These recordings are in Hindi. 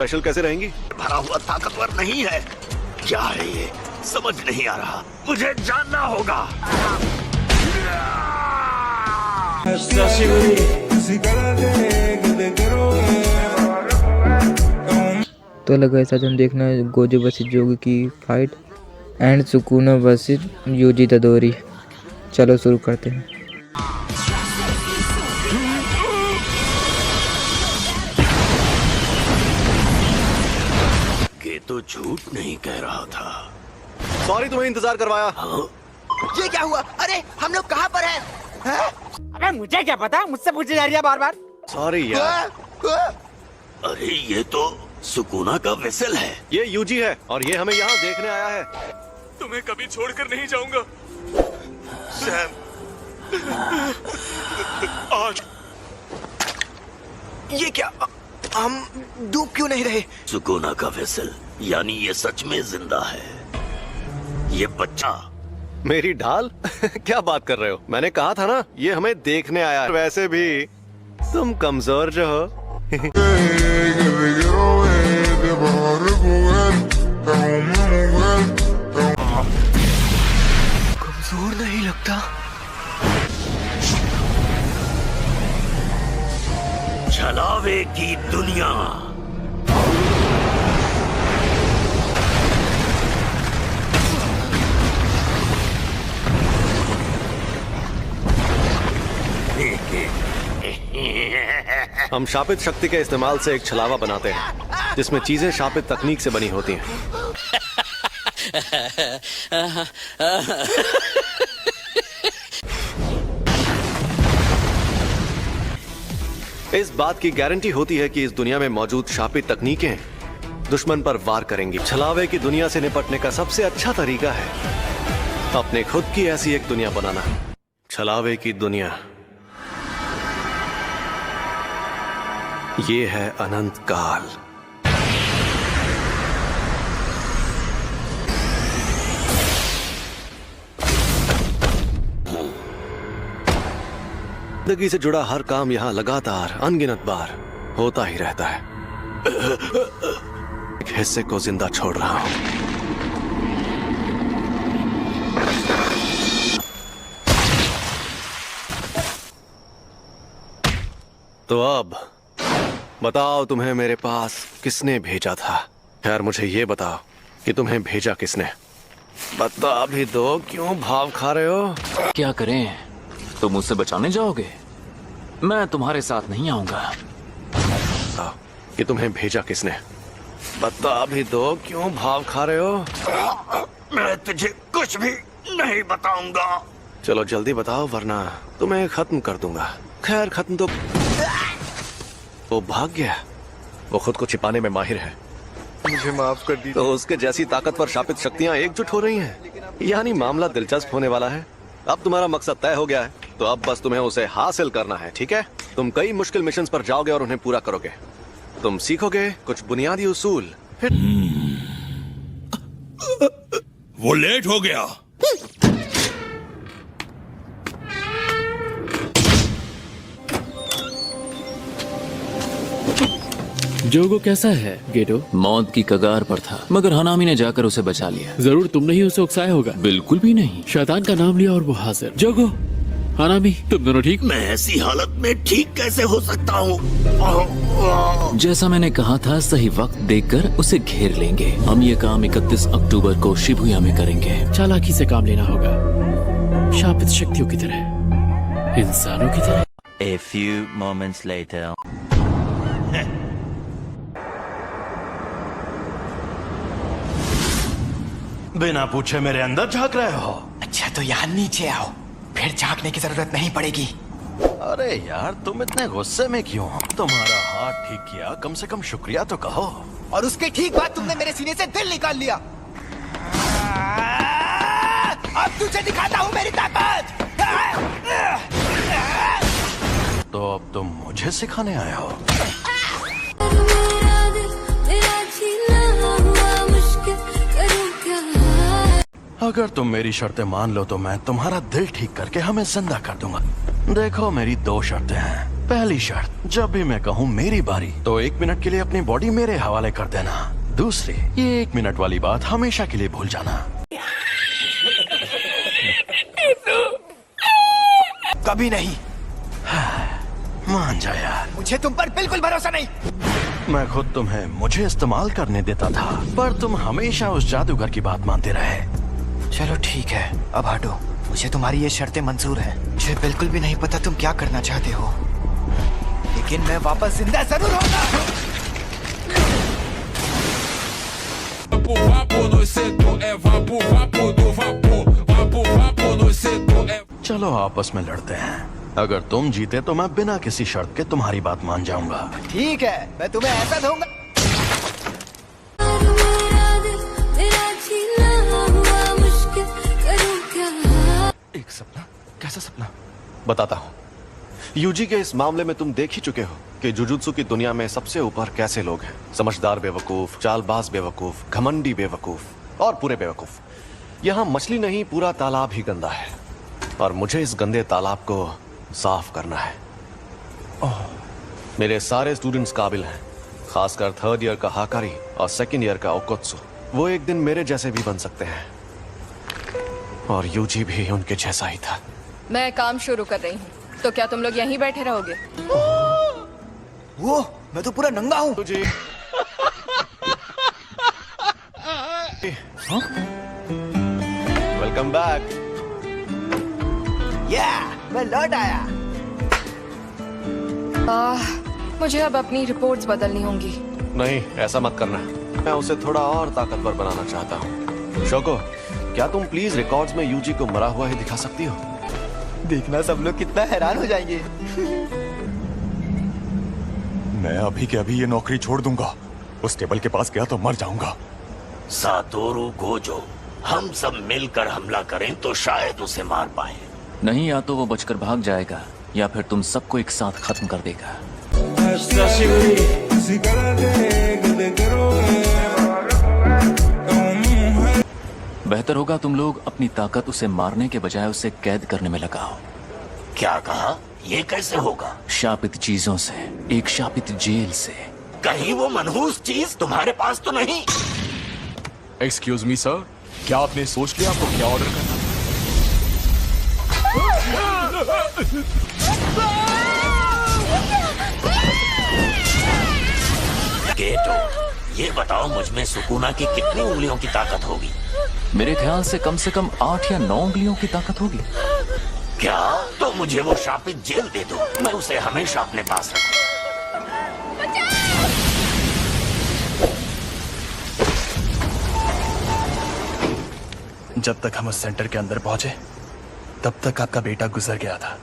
स्पेशल कैसे रहेंगी? भरा हुआ ताकतवर नहीं है। क्या है ये? समझ नहीं आ रहा। मुझे जानना होगा। तो लगा ऐसा हम देखना है गोजो वर्सेस जोगो की fight and Sukuna versus Yuji Itadori. चलो शुरू करते हैं। ये तो झूठ नहीं कह रहा था। सॉरी तुम्हें इंतजार करवाया। ये क्या हुआ? अरे हम लोग कहाँ पर हैं? अबे मुझे क्या पता, मुझसे पूछी जा रही है बार बार। सॉरी यार। अरे ये तो सुकुना का वेसल है। ये यूजी है और ये हमें यहाँ देखने आया है। तुम्हें कभी छोड़कर नहीं जाऊंगा सैम। आज ये क्या? हम डूब क्यों नहीं रहे? सुकुना का वेसल, यानी ये सच में जिंदा है। ये बच्चा मेरी ढाल? क्या बात कर रहे हो? मैंने कहा था ना ये हमें देखने आया है। वैसे भी तुम कमजोर जो हो। कमजोर नहीं लगता। छलावे की दुनिया। हम शापित शक्ति के इस्तेमाल से एक छलावा बनाते हैं जिसमें चीजें शापित तकनीक से बनी होती हैं। इस बात की गारंटी होती है कि इस दुनिया में मौजूद शापित तकनीकें दुश्मन पर वार करेंगी। छलावे की दुनिया से निपटने का सबसे अच्छा तरीका है अपने खुद की ऐसी एक दुनिया बनाना। छलावे की दुनिया ये है अनंत काल। जिंदगी से जुड़ा हर काम यहाँ लगातार अनगिनत बार होता ही रहता है। एक हिस्से को जिंदा छोड़ रहा हूं। तो अब बताओ तुम्हें मेरे पास किसने भेजा था? खैर मुझे ये बताओ कि तुम्हें भेजा किसने? बता भी दो, क्यों भाव खा रहे हो? क्या करें, तुम मुझसे बचाने जाओगे? मैं तुम्हारे साथ नहीं आऊंगा। बताओ कि तुम्हें भेजा किसने? बता भी दो, क्यों भाव खा रहे हो? मैं तुझे कुछ भी नहीं बताऊंगा। चलो जल्दी बताओ वरना तुम्हें खत्म कर दूंगा। खैर खत्म तो वो भाग गया। वो खुद को छिपाने में माहिर है। मुझे माफ कर दी। तो उसके जैसी ताकतवर शापित शक्तियां एकजुट हो रही हैं। यानी मामला दिलचस्प होने वाला है। अब तुम्हारा मकसद तय हो गया है तो अब बस तुम्हें उसे हासिल करना है, ठीक है? तुम कई मुश्किल मिशंस पर जाओगे और उन्हें पूरा करोगे। तुम सीखोगे कुछ बुनियादी उसूल। वो लेट हो गया। जोगो कैसा है गेटो? मौत की कगार पर था मगर हनामी ने जाकर उसे बचा लिया। जरूर तुमने ही उसे उकसाया होगा। बिल्कुल भी नहीं। शैतान का नाम लिया और वो हाजिर। जोगो, हनामी, तुम दोनों ठीक? मैं ऐसी हालत में ठीक कैसे हो सकता हूँ? जैसा मैंने कहा था, सही वक्त देखकर उसे घेर लेंगे। हम ये काम 31 अक्टूबर को शिबुया में करेंगे। चालाकी से काम लेना होगा, शापित शक्तियों की तरह, इंसानों की तरह। A few moments later. बिना पूछे मेरे अंदर झांक रहे हो? अच्छा तो यहाँ नीचे आओ, फिर झांकने की जरूरत नहीं पड़ेगी। अरे यार तुम इतने गुस्से में क्यों हो? तुम्हारा हाथ ठीक किया, कम से कम शुक्रिया तो कहो। और उसके ठीक बाद तुमने मेरे सीने से दिल निकाल लिया। अब तुझे दिखाता हूँ मेरी ताकत। तो अब तुम मुझे सिखाने आए हो? अगर तुम मेरी शर्तें मान लो तो मैं तुम्हारा दिल ठीक करके हमें जिंदा कर दूंगा। देखो मेरी 2 शर्तें हैं। पहली शर्त, जब भी मैं कहूँ मेरी बारी तो 1 मिनट के लिए अपनी बॉडी मेरे हवाले कर देना। दूसरी, ये 1 मिनट वाली बात हमेशा के लिए भूल जाना। कभी नहीं। मान जा यार, मुझे तुम पर बिल्कुल भरोसा नहीं। मैं खुद तुम्हें मुझे इस्तेमाल करने देता था, पर तुम हमेशा उस जादूगर की बात मानते रहे। चलो ठीक है, अब हटो। मुझे तुम्हारी ये शर्तें मंजूर हैं। मुझे बिल्कुल भी नहीं पता तुम क्या करना चाहते हो, लेकिन मैं वापस जिंदा जरूर होगा। चलो आपस में लड़ते हैं। अगर तुम जीते तो मैं बिना किसी शर्त के तुम्हारी बात मान जाऊंगा। ठीक है, मैं तुम्हें ऐसा दूंगा। एक सपना? कैसा सपना? बताता हूँ। यूजी के इस मामले में तुम देख ही चुके हो कि जुजुत्सु की दुनिया में सबसे ऊपर कैसे लोग हैं। समझदार बेवकूफ, चालबाज बेवकूफ, घमंडी बेवकूफ और पूरे बेवकूफ। यहाँ मछली नहीं, पूरा तालाब ही गंदा है और मुझे इस गंदे तालाब को साफ करना है। मेरे सारे स्टूडेंट्स काबिल हैं, खासकर 3rd ईयर का हाकारी और 2nd ईयर का ओकोत्सु। वो एक दिन मेरे जैसे भी बन सकते हैं और यूजी भी उनके जैसा ही था। मैं काम शुरू कर रही हूँ, तो क्या तुम लोग यहीं बैठे रहोगे? वो मैं तो पूरा नंगा हूँ। यूजी। Welcome back. मैं लौट आया। मुझे अब अपनी रिपोर्ट्स बदलनी होंगी। नहीं, ऐसा मत करना। मैं उसे थोड़ा और ताकतवर बनाना चाहता हूँ। शोको, क्या तुम प्लीज रिकॉर्ड्स में यूजी को मरा हुआ ही दिखा सकती हो? देखना सब लोग कितना हैरान हो जाएंगे। मैं अभी के अभी ये नौकरी छोड़ दूंगा। उस टेबल के पास गया तो मर जाऊंगा। सातोरू गोजो, हम सब मिलकर हमला करें तो शायद उसे मार पाए। नहीं, या तो वो बचकर भाग जाएगा या फिर तुम सबको एक साथ खत्म कर देगा। बेहतर होगा तुम लोग अपनी ताकत उसे मारने के बजाय उसे कैद करने में लगाओ। क्या कहा? ये कैसे होगा? शापित चीजों से, एक शापित जेल से। कहीं वो मनहूस चीज तुम्हारे पास तो नहीं? एक्सक्यूज मी सर, क्या आपने सोच लिया आपको क्या ऑर्डर करना? गेटो, ये बताओ मुझ में सुकूना की कितनी उंगलियों की ताकत होगी? मेरे ख्याल से कम 8 या 9 उंगलियों की ताकत होगी। क्या? तो मुझे वो शापित जेल दे दो, मैं उसे हमेशा अपने पास रखूं। जब तक हम उस सेंटर के अंदर पहुंचे तब तक आपका बेटा गुजर गया था।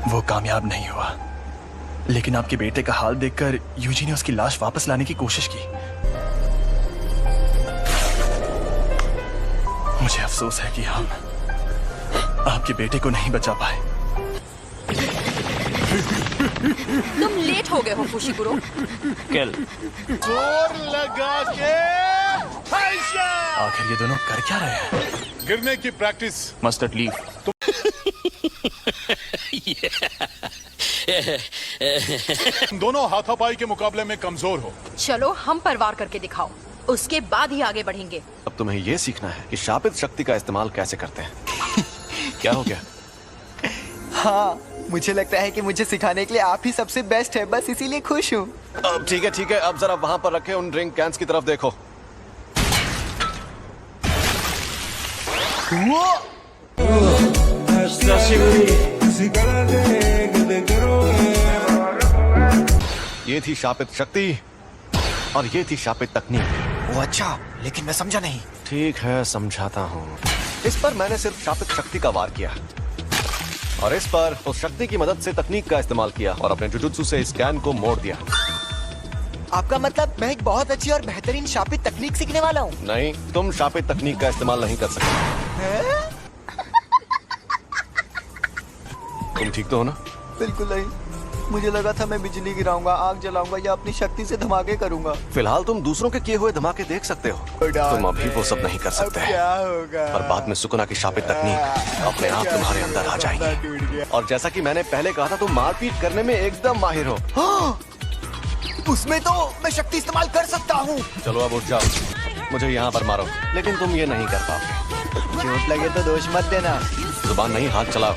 वो कामयाब नहीं हुआ, लेकिन आपके बेटे का हाल देखकर यूजी ने उसकी लाश वापस लाने की कोशिश की। मुझे अफसोस है कि हम आपके बेटे को नहीं बचा पाए। तुम लेट हो गए हो फुशिकुरो। किल। जोर लगा के आखिर ये दोनों कर क्या रहे हैं? गिरने की प्रैक्टिस। Mustard leaf. तुम दोनों हाथापाई के मुकाबले में कमजोर हो। चलो हम पर वार करके दिखाओ, उसके बाद ही आगे बढ़ेंगे। अब तुम्हें यह सीखना है कि शापित शक्ति का इस्तेमाल कैसे करते हैं। क्या हो गया? हाँ, मुझे लगता है कि मुझे सिखाने के लिए आप ही सबसे बेस्ट है, बस इसीलिए खुश हूँ। अब ठीक है, अब जरा वहां पर रखे उन ड्रिंक कैंस की तरफ देखो। ये थी शापित शक्ति और ये थी शापित तकनीक। वो अच्छा, लेकिन मैं समझा नहीं। ठीक है, समझाता हूँ। इस पर मैंने सिर्फ शापित शक्ति का वार किया और इस पर उस शक्ति की मदद से तकनीक का इस्तेमाल किया और अपने जुजुत्सु से इस कैन को मोड़ दिया। आपका मतलब मैं एक बहुत अच्छी और बेहतरीन शापित तकनीक सीखने वाला हूँ? नहीं, तुम शापित तकनीक का इस्तेमाल नहीं कर सकते। तुम ठीक तो हो ना? बिल्कुल नहीं। मुझे लगा था मैं बिजली गिराऊंगा, आग जलाऊंगा या अपनी शक्ति से धमाके करूंगा। फिलहाल तुम दूसरों के किए हुए धमाके देख सकते हो, तुम अभी वो सब नहीं कर सकते। क्या होगा? और बाद में सुकुना की शापित तकनीक अपने आप तुम्हारे अंदर आ जाएगी। और जैसा कि मैंने पहले कहा था, तुम मारपीट करने में एकदम माहिर हो। हाँ! उसमें तो मैं शक्ति इस्तेमाल कर सकता हूँ। चलो अब उठ जाओ, मुझे यहाँ पर मारो, लेकिन तुम ये नहीं कर पाओगे। चोट लगे तो दोष मत देना। जुबान नहीं, हाथ चलाओ।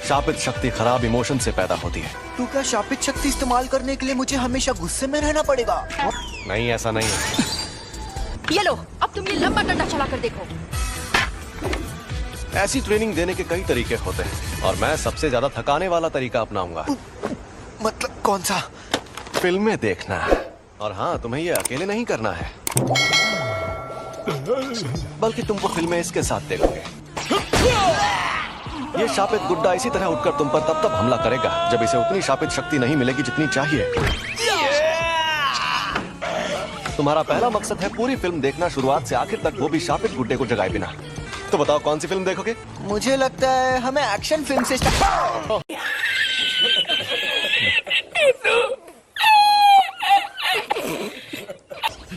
शापित शक्ति खराब इमोशन से पैदा होती है। तू क्या शापित शक्ति इस्तेमाल करने के लिए मुझे हमेशा गुस्से में रहना पड़ेगा? नहीं, ऐसा नहीं है। ये लो, अब तुम ये लंबा डंडा चला कर देखो। ऐसी ट्रेनिंग देने के कई तरीके होते हैं और मैं सबसे ज्यादा थकाने वाला तरीका अपनाऊंगा। मतलब कौन सा? फिल्में देखना। और हाँ, तुम्हें ये अकेले नहीं करना है, बल्कि तुम वो फिल्में इसके साथ देखोगे। ये शापित गुड्डा इसी तरह उठकर तुम पर तब हमला करेगा जब इसे उतनी शापित शक्ति नहीं मिलेगी जितनी चाहिए। तुम्हारा पहला मकसद है पूरी फिल्म देखना शुरुआत से आखिर तक, वो भी शापित गुड्डे को जगाए बिना। तो बताओ कौन सी फिल्म देखोगे? मुझे लगता है हमें एक्शन फिल्म से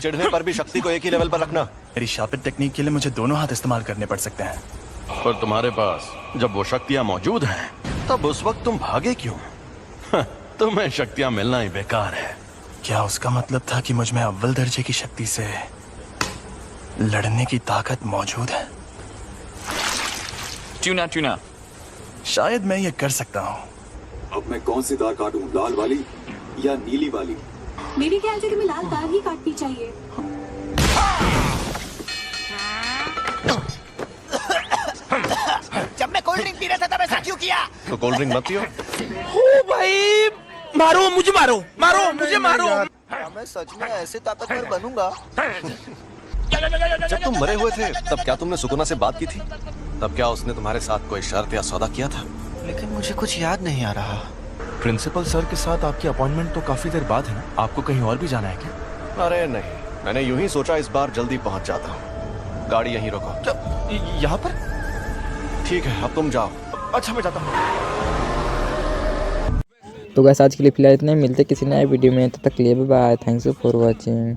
चिढ़ने पर भी शक्ति को एक ही लेवल पर रखना। मेरी शापित टेक्निक के लिए मुझे दोनों हाथ इस्तेमाल करने पड़ सकते हैं। पर तुम्हारे पास जब वो शक्तियां मौजूद हैं, तब उस वक्त तुम भागे क्यों? तुम्हें शक्तियां मिलना ही बेकार है। क्या उसका मतलब था कि मुझ में अव्वल दर्जे की शक्ति से लड़ने की ताकत मौजूद है? चुना चुना। शायद मैं ये कर सकता हूँ। अब मैं कौन सी तार काटूं, लाल वाली या नीली वाली? मेरे ख्याल से तुम्हें लाल तार ही काटनी चाहिए। जब मैं कोल्ड ड्रिंक पी रहा था तब ऐसा क्यों किया? तो कोल्ड ड्रिंक मत पियो। ओ भाई, मारो मुझे, मारो मारो मुझे, मारो। मैं सच में ऐसे ताकतवर बनूंगा। जब तुम मरे हुए थे तब क्या तुमने सुकुना से बात की थी? तब क्या उसने तुम्हारे साथ कोई शर्त या सौदा किया था? लेकिन मुझे कुछ याद नहीं आ रहा। प्रिंसिपल सर के साथ आपकी अपॉइंटमेंट तो काफी देर बाद है ना? आपको कहीं और भी जाना है क्या? अरे नहीं, मैंने यूं ही सोचा इस बार जल्दी पहुंच जाता हूँ। गाड़ी यहीं रोको। यहाँ पर? ठीक है, अब तुम जाओ। अच्छा, मैं जाता हूँ। तो गाइस आज के लिए फिलहाल इतना ही, मिलते किसी नए वीडियो में, तब तक के लिए bye bye. Thanks for watching.